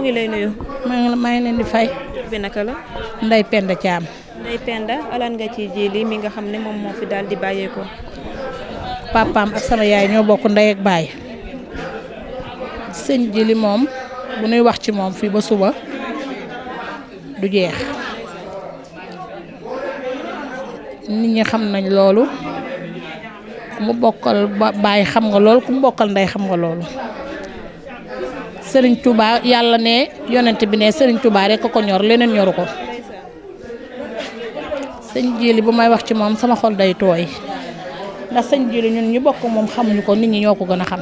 ngi lay nuyu. maa ngi leen di fay. bi naka la. Ndeye Penda Thiam. Ndeye Penda alan nga ci Djily mi nga xam ne moom moo fi daal di bàyyeekoo. papaam ak sama yaay ñoo bokk ndey ak baay. sëñ Djily moom bu nuy wax ci moom fii ba suba du jeex. nit ñi xam nañ loolu ku mu bokkal baay xam nga loolu ku mu bokkal ndey xam nga loolu. Sëriñ Touba yàlla ne yonent bi ne Sëriñ Touba rek ko ñor leneen ñoru ko. sëñ Djily bu may wax ci moom sama xol day tooy ndax sëñ Djily ñun ñu bokk moom xamuñu ko nit ñi ñoo ko gën a xam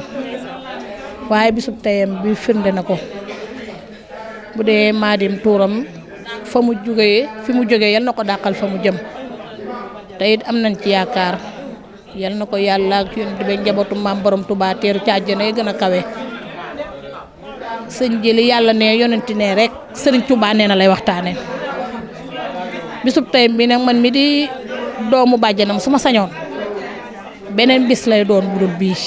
waaye bisub teyam bi firnde na ko bu dee maadim tuuram fa mu jógee fi mu jógee yal na ko dàqal fa mu jëm te it am nañ ci yaakaar yal na ko yàlla ak yonent bi njabootu maam borom Touba teeru ci àjjana yi gën a kawe. sëñ Djily yàlla ne yonenti ne rek Sëriñ Touba nee na lay waxtaane bisub tey bi nag man mi di doomu bàjjanam su ma sañoon beneen bis lay doon budul bii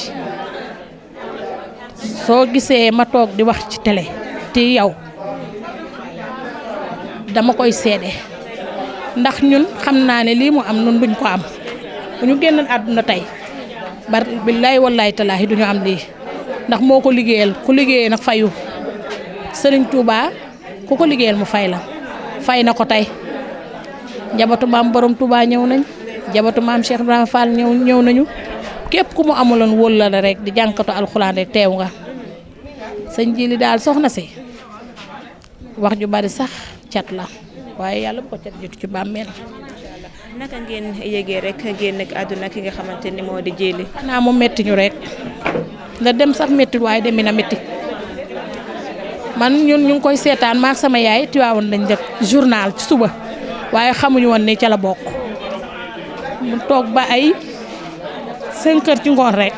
soo gisee ma toog di wax ci télé te yow dama koy seede ndax ñun xam naa ne lii mu am nun duñ ko am bu ñu génnoon àdduna tey bar billaay wallaay talaahi duñu am lii ndax moo ko liggéeyal ku liggéeyee nag fayu Sëriñ Touba ku ko liggéeyal mu fay la fay na ko tey njabootu maam borom Touba ñëw nañ njabootu maam Cheikh Ibrahima Fall ñëw nañu képp ku mu amuloon wóllale rek di jànkatu alxuraan rek teew nga. sëñ Djily daal soxna si wax ju bari sax cat la waaye yàlla bu ko cat jiitu ci bàmmeel. naka ngeen yëgee rek génn ak àdduna ki nga xamante ni moo di Djily. xanaa mu metti ñu rek nga dem sax metti waaye demi na metti man ñun ñu ngi koy seetaan maak sama yaay Tiwaawoon lañ def journal ci suba waaye xamuñu woon ni ca la bokk mu toog ba ay 5 heures ci ngoon rek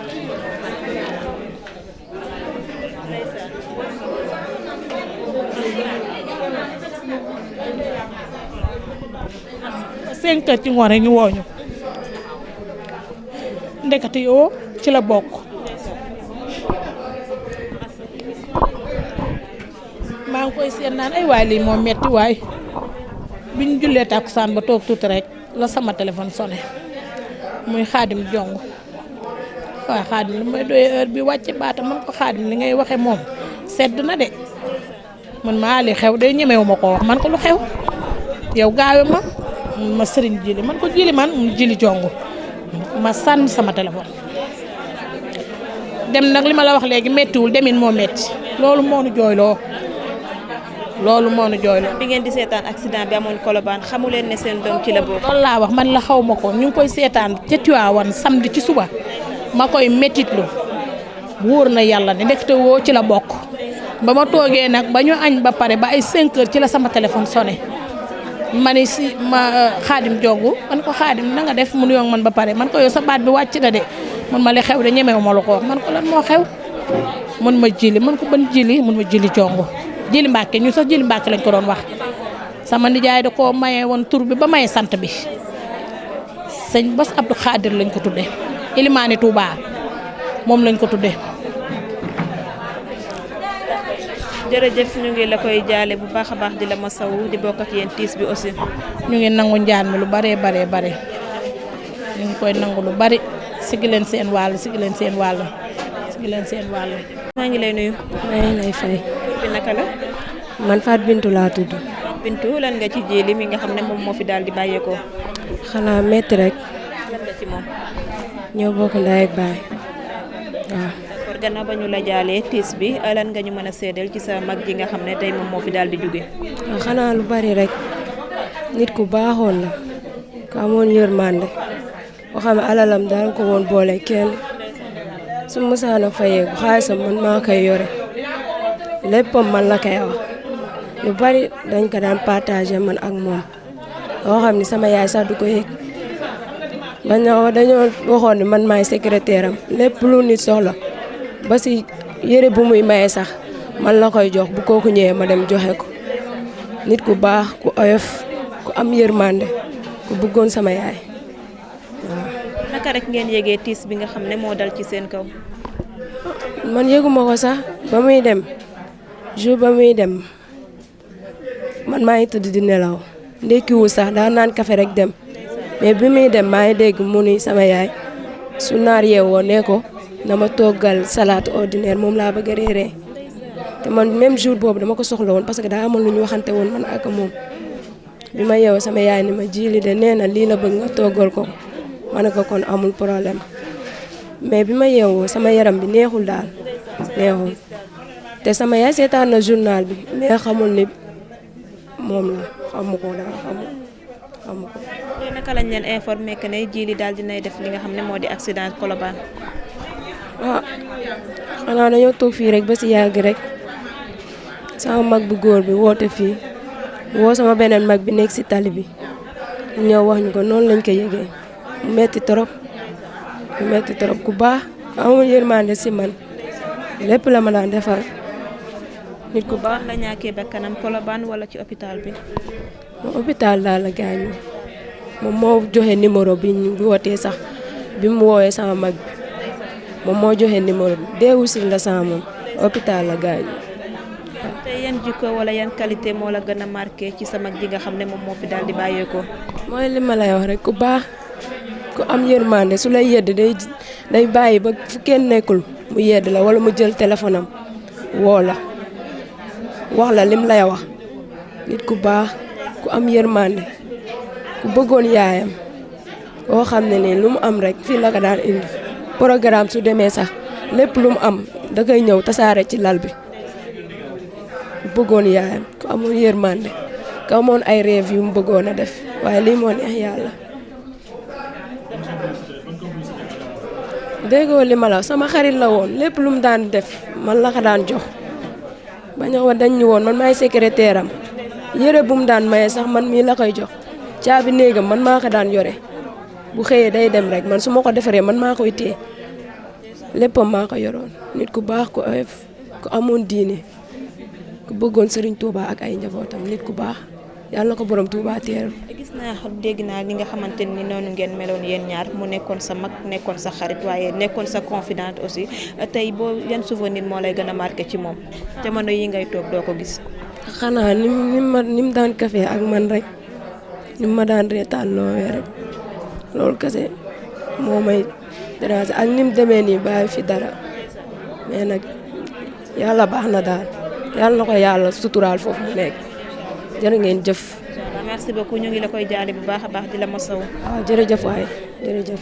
ñu wooñu ndekete yoo ci la bokk. maa ngi koy seet naan ay waay lii moom metti waay bi ñu jullee takkusaan ba toog tuuti rek la sama téléphone sonné muy Xaadim Jong waaw Xaadim lu may doyee heure bi wàcce baata man ko Xaadim li ngay waxe moom sedd na de man maa li xew de ñemewu ma ko wax man ko lu xew yow gaawe ma Sëriñ Djily man ko Djily man mu Djily Jong ma sànni sama téléphone dem nag li ma la wax léegi mettiwul demin moo metti loolu moo nu jooyloo bi ngeen di seetaan accident bi amoon Colobane xamu leen ne seen doom ci la bokk. loolu laa wax man la xaw ma ko ñu ngi koy seetaan ca Tiwaawan samedi ci suba ma koy mettitlu wóor na yàlla ne ndekete woo ci la bokk ba ma toogee nag ba ñu añ ba pare ba ay 5 heures ci la sama téléphone sonné ma ne si Xaadim Jong man ko Xaadim na nga def mu nuyoog man ba pare man ko yow sa baat bi wàcc na de man ma li xew de ñemewu ma la ko wax man ko lan moo xew man ma Djily man ko ban Djily man ma Djily Jong Djily Mbàkke ñu sax Djily Mbàkke lañ ko doon wax sama nijaay da koo maye woon tur bi ba maye sant bi sëñ Bass Abdou Khadir lañ ko tudde Ilimaani Touba moom lañ ko tudde jërëjëf ñu ngi la koy jaale bu baax a baax di la masawu di bokk ak yéen tiis bi aussi. ñu ngi nangu njaan mi lu bare ñu ngi koy nangu lu bari sigi leen seen wàll maa ngi lay nuyu. maa ngi lay fay. bi naka la. man Fatou Bintou laa tudd. Bintou lan nga ci Djily mi nga xam ne moom moo fi daal di bàyyeekoo. xanaa metti rek. lan nga ci moom. ñoo bokk ndey ak baay waaw. d'accord gannaaw ba ñu la jaalee tiis bi lan nga ñu mën a seedeel ci sa mag ji nga xam ne tey moom moo fi daal di jóge. waaw xanaa lu bari rek nit ku baaxoon la ku amoon yërmande boo xam ne alalam daal ko woon boole kenn su mësaan a fayeeku xaalisam man maa koy yore léppam man la koy wax lu bari dañ ko daan partagé man ak moom loo xam ni sama yaay sax du ko yëg dañoo waxoon ni man maay secrétaire am lépp lu nit soxla ba si yére bu muy maye sax man la koy jox bu kooku ñëwee ma dem joxe ko nit ku baax ku oyof ku am yërmande ku bëggoon sama yaay waaw. naka rek ngeen yégee tiis bi nga xam ne moo dal ci seen kaw. man yëguma ko sax ba muy dem jour ba muy dem man maa ngi tëdd di nelaw ndekkiwul sax daa naan café rek dem mais bi muy dem maa ngi dégg mu ni sama yaay su naar yeewoo ne ko na ma toggal salade ordinaire moom laa bëgg a réeree te man même jour boobu dama ko soxla woon parce que daa amoon lu ñu waxante woon man ak moom bi ma yeewoo sama yaay ni ma Djily de nee na lii la bëgg nga toggal ko ma ne ko kon amul problème mais bi ma yeewoo sama yaram bi neexul daal neexul te sama yaay seetaan na journal bi mais xamul ni moom la xamu ko daal xamu ko. naka lañ leen informé que ne Djily daal dinay def li nga xam ne moo di accident Colobane. waaw xanaa dañoo toog fii rek ba si yàgg rek sama mag bu góor bi woote fii woo sama beneen mag bi nekk si tali bi ñëw wax ñu ko noonu lañ ko yëgee mu metti trop ku baax amul yërmande si man lépp la ma daan defar nit ku baax. la ñàkkee ba kanam Colobane wala ci hôpital bi. moom hôpital daal la gaañu moom moo joxe numéro bi ñu wootee sax bi mu woowee sama mag bi moom moo joxe numéro bi deewu si la sama moom hôpital la gaañu. te yan jikko wala yan qualité moo la gën a marqué ci sa mag ji nga xam ne moom moo fi daal di bàyyeekoo. mooy li ma lay wax rek ku baax ku am yërmande su lay yedd day bàyyi ba fu kenn nekkul mu yedd la wala mu jël téléphone am woo la wax la lim lay wax nit ku baax ku am yërmande ku bëggoon yaayam koo xam ne nii lu mu am rek fii la ko daan indi programme su demee sax lépp lu mu am da koy ñëw tasaare ci lal bi ku bëggoon yaayam ku amoon yërmande ku amoon ay rêve yu mu bëggoon a def waaye lii moo neex yàlla. déggoo li ma la sama xarit la woon lépp lu mu daan def man la ko daan jox ba ñu wax dañ ñu woon man maay secrétaire am yére bu mu daan maye sax man mii la koy jox caabi néegam man maa ko daan yore bu xëyee day dem rek man su ma ko defaree man maa koy téye léppam maa ko yoroon nit ku baax ku oyof ku amoon diine ku bëggoon Serigne Touba ak ay njabootam nit ku baax yàlla ko borom Touba teeru. gis naa dégg naa li nga xamante ni noonu ngeen meloon yéen ñaar mu nekkoon sa mag nekkoon sa xarit waaye nekkoon sa confidente aussi tey boo yan souvenir moo lay gën a marqué ci moom jamono yi ngay toog doo ko gis. xanaa ni mu daan kafe ak man rek ni ma daan reetaan loowee rek loolu kese moo may déranger ak ni mu demee nii bàyyi fi dara mais nag yàlla baax na daal yàlla na ko yàlla suturaal foofu mu nekk jërë ngeen jëf. merci beaucoup ñu ngi la koy jaale bu baax a baax di la masawu. waaw jërëjëf waay jërëjëf.